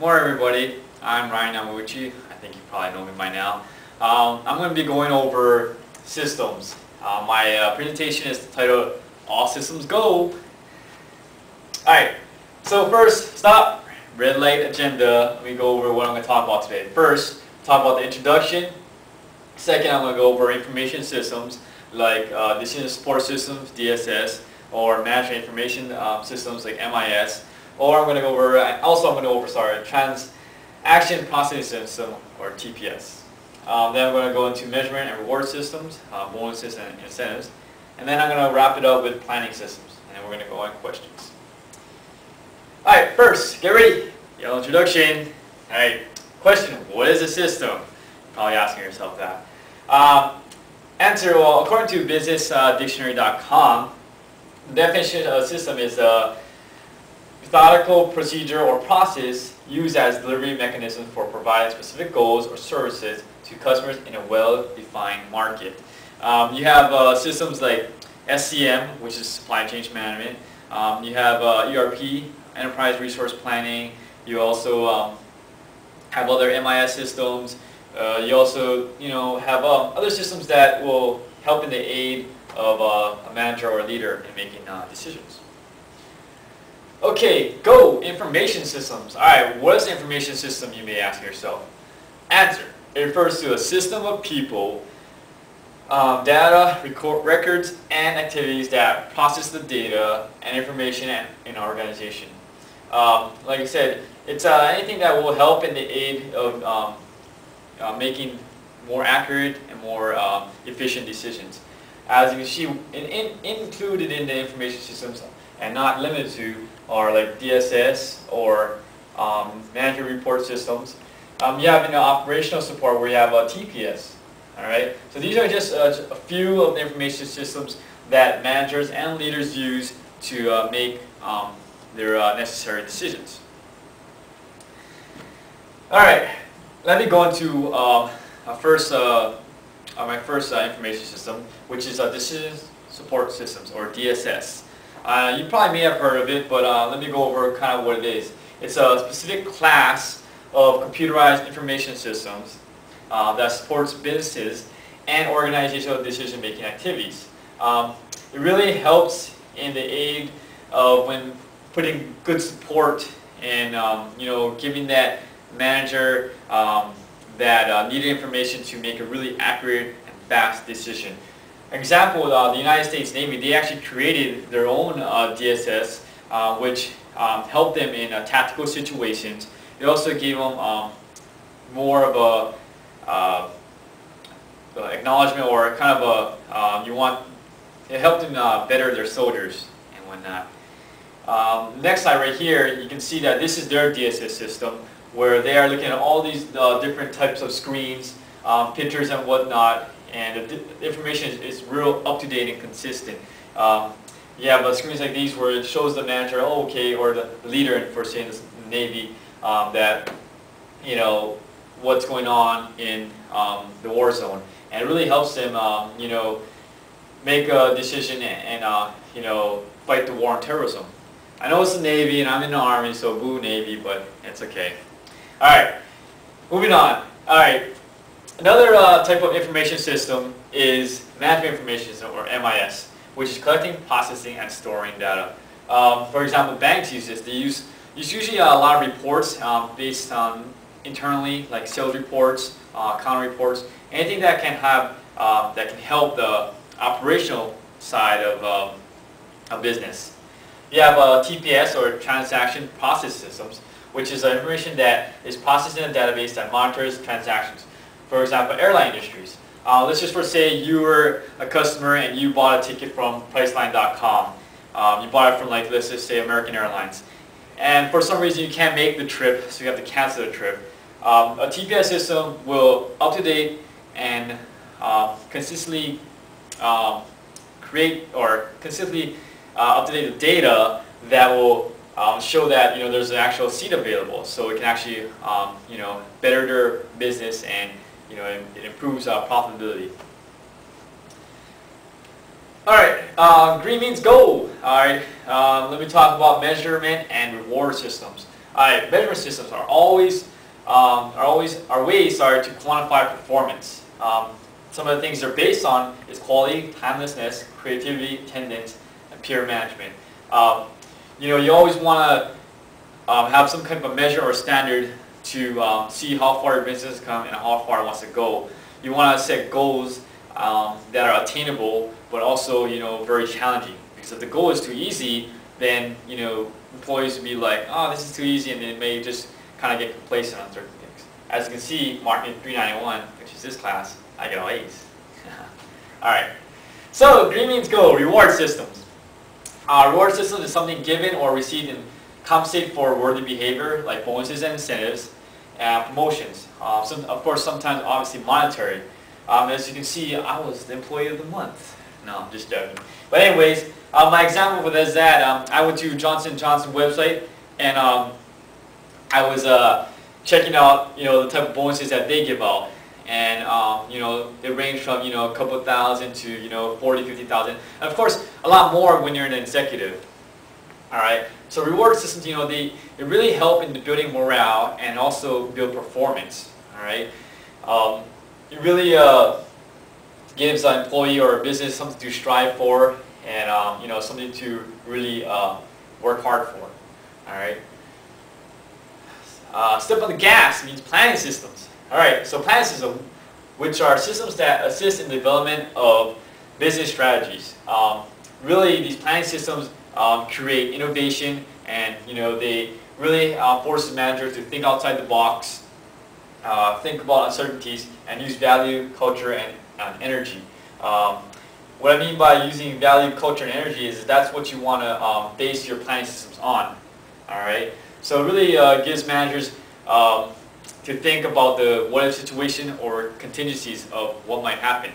Morning everybody, I'm Ryan Yamauchi. I think you probably know me by now. I'm going to be going over systems. My presentation is titled All Systems Go. Alright, so first, stop, red light agenda. Let me go over what I'm going to talk about today. First, talk about the introduction. Second, I'm going to go over information systems like decision support systems, DSS, or management information systems like MIS. Or I'm going to go over, I'm going to go over, transaction processing system, or TPS. Then I'm going to go into measurement and reward systems, bonuses and incentives. And then I'm going to wrap it up with planning systems. And then we're going to go on questions. Alright, first, get ready. Yellow introduction. Alright, question, what is a system? Probably asking yourself that. Answer, well, according to businessdictionary.com, the definition of a system is a methodical procedure or process used as delivery mechanism for providing specific goals or services to customers in a well-defined market. You have systems like SCM, which is supply chain management. You have ERP, enterprise resource planning. You also have other MIS systems. You also, have other systems that will help in the aid of a manager or a leader in making decisions. Okay, go! Information systems. Alright, what is an information system, you may ask yourself? Answer. It refers to a system of people, data, records, and activities that process the data and information in an organization. Like I said, it's anything that will help in the aid of making more accurate and more efficient decisions. As you can see, included in the information systems and not limited to are like DSS or management report systems. You have operational support where you have TPS. All right. So these are just a few of the information systems that managers and leaders use to make their necessary decisions. All right. Let me go into my first information system, which is decision support systems, or DSS. You probably may have heard of it, but let me go over kind of what it is. It's a specific class of computerized information systems that supports businesses and organizational decision-making activities. It really helps in the aid of when putting good support and giving that manager that needed information to make a really accurate and fast decision. Example, the United States Navy, they actually created their own DSS, which helped them in tactical situations. It also gave them more of a acknowledgement, or kind of it helped them better their soldiers and whatnot. Next slide right here, you can see that this is their DSS system, where they are looking at all these different types of screens, pictures and whatnot, and the information is real up-to-date and consistent. You have screens like these where it shows the manager, or the leader, for say in the Navy, that what's going on in the war zone, and it really helps them make a decision and fight the war on terrorism. I know it's the Navy and I'm in the Army, so boo Navy, but it's okay. All right, moving on. All right. Another type of information system is management information system, or MIS, which is collecting, processing, and storing data. For example, banks use this. It's usually a lot of reports based on internally, like sales reports, account reports, anything that can have that can help the operational side of a business. You have TPS, or transaction process systems, which is information that is processed in a database that monitors transactions. For example, airline industries. Let's just say you were a customer and you bought a ticket from Priceline.com. You bought it from, let's just say, American Airlines. And for some reason you can't make the trip, so you have to cancel the trip. A TPS system will up-to-date and consistently create or consistently up-to-date the data that will show that there's an actual seat available, so it can actually better their business, and it improves profitability. Alright, green means go. Alright, let me talk about measurement and reward systems. Alright, measurement systems are always ways to quantify performance. Some of the things they're based on is quality, timelessness, creativity, attendance, and peer management. You always want to have some kind of a measure or standard to see how far your business has come and how far it wants to go. You want to set goals that are attainable, but also very challenging. Because if the goal is too easy, then employees will be like, oh, this is too easy, and they may just kind of get complacent on certain things. As you can see, MKT391, which is this class, I get all A's. Alright, so green means go, reward systems. Reward systems is something given or received and compensate for worthy behavior, like bonuses and incentives, and promotions. Of course, sometimes obviously monetary. As you can see, I was the employee of the month. No, I'm just joking. But anyways, my example for this is that I went to Johnson & Johnson website, and I was checking out the type of bonuses that they give out. And they range from a couple thousand to 40, 50,000, and of course a lot more when you're an executive. All right, so reward systems, they really help in building morale and also build performance. All right, it really gives an employee or a business something to strive for, and something to really work hard for. All right. Step on the gas means planning systems. Alright, so planning systems, which are systems that assist in the development of business strategies. Really, these planning systems create innovation, and they really force the manager to think outside the box, think about uncertainties, and use value, culture, and energy. What I mean by using value, culture, and energy is that's what you want to base your planning systems on. Alright, so it really gives managers to think about the what-if situation or contingencies of what might happen.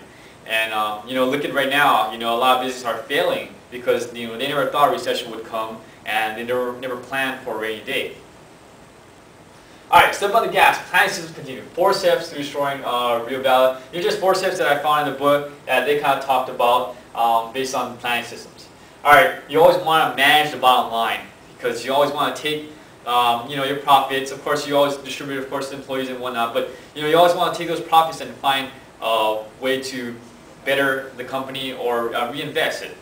And look at right now, a lot of businesses are failing because they never thought a recession would come, and they never planned for a rainy day. Alright, step on the gas. Planning systems continue. 4 steps to destroying real value. These are just 4 steps that I found in the book that they kind of talked about based on planning systems. Alright, you always want to manage the bottom line, because you always want to take your profits. Of course, you always distribute, of course, to employees and whatnot, but you always want to take those profits and find a way to better the company or reinvest it.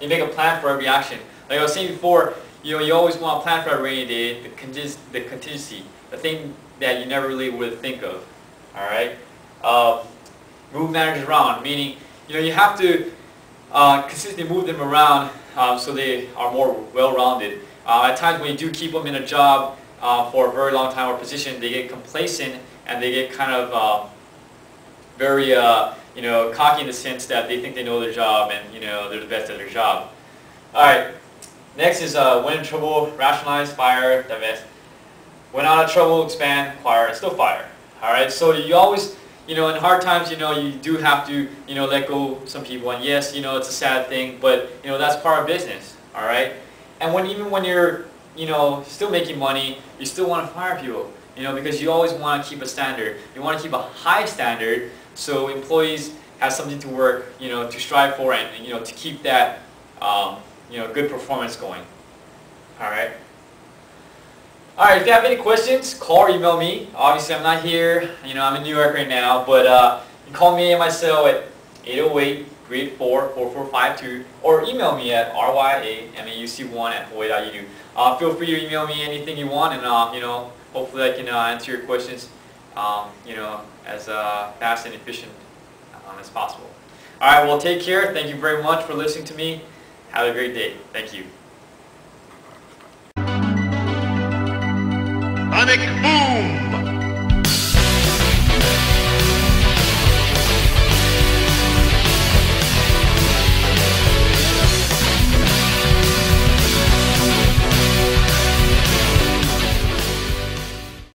You make a plan for every action. Like I was saying before, you always want to plan for a rainy day, the contingency, the thing that you never really would think of. All right. Move managers around, meaning you have to consistently move them around so they are more well-rounded. At times when you do keep them in a job for a very long time or position, they get complacent and they get kind of very cocky in the sense that they think they know their job and they're the best at their job. All right. Next is when in trouble, rationalize, fire, divest. When out of trouble, expand, acquire, and still fire. All right. So you always in hard times, you do have to let go some people, and yes, it's a sad thing, but that's part of business. All right. And even when you're, still making money, you still want to fire people, because you always want to keep a standard. You want to keep a high standard so employees have something to work, to strive for, and to keep that, good performance going. All right. All right. If you have any questions, call or email me. Obviously, I'm not here. I'm in New York right now, but you can call me at my cell at 808-384-4452, or email me at ryamauc1@hawaii.edu. Feel free to email me anything you want, and hopefully I can answer your questions, as fast and efficient as possible. All right. Well, take care. Thank you very much for listening to me. Have a great day. Thank you.